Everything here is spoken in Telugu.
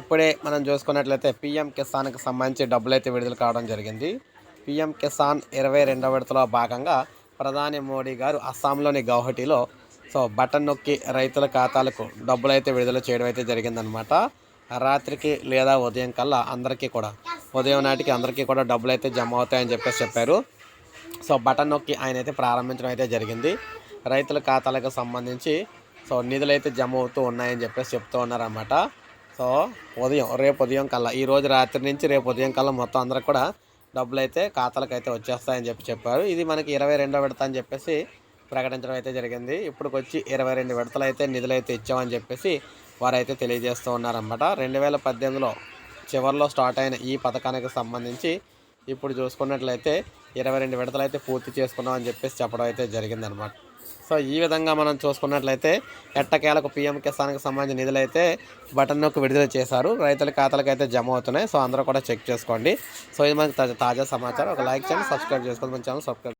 ఇప్పుడే మనం చూసుకున్నట్లయితే పీఎం కిసాన్‌కి సంబంధించి డబ్బులైతే విడుదల కావడం జరిగింది. పీఎం కిసాన్ 22వ విడతలో భాగంగా ప్రధాని మోడీ గారు అస్సాంలోని గౌహటిలో బటన్ నొక్కి రైతుల ఖాతాలకు డబ్బులైతే విడుదల చేయడం అయితే జరిగిందనమాట. రాత్రికి లేదా ఉదయం కల్లా అందరికీ కూడా ఉదయం నాటికి అందరికీ కూడా డబ్బులైతే జమ అవుతాయని చెప్పారు. బటన్ నొక్కి ఆయనైతే ప్రారంభించడం అయితే జరిగింది. రైతుల ఖాతాలకు సంబంధించి నిధులైతే జమ అవుతూ ఉన్నాయని చెప్తూ ఉన్నారన్నమాట. రేపు ఉదయం కల్లా ఈరోజు రాత్రి నుంచి రేపు ఉదయం కల్లా మొత్తం అందరికి కూడా డబ్బులైతే ఖాతాలకైతే వచ్చేస్తాయని చెప్పారు. ఇది మనకి 22వ విడత అని చెప్పేసి ప్రకటించడం అయితే జరిగింది. ఇప్పటికొచ్చి 22 విడతలు అయితే నిధులైతే ఇచ్చామని చెప్పేసి వారైతే తెలియజేస్తూ ఉన్నారన్నమాట. 2018లో చివరిలో స్టార్ట్ అయిన ఈ పథకానికి సంబంధించి ఇప్పుడు చూసుకున్నట్లయితే 22 విడతలు అయితే పూర్తి చేసుకున్నాం అని చెప్పేసి చెప్పడం అయితే జరిగిందనమాట. ఈ విధంగా మనం చూసుకున్నట్లయితే ఎట్టకేలకు పీఎం కిసాన్కి సంబంధించిన నిధులైతే బటన్ నొక్కి విడుదల చేశారు. రైతుల ఖాతాలకు అయితే జమ అవుతున్నాయి. అందరూ కూడా చెక్ చేసుకోండి. ఇది మనకి తాజా సమాచారం. ఒక లైక్ చేయండి, సబ్స్క్రైబ్ చేసుకోండి. మన ఛానల్ సబ్స్క్రైబ్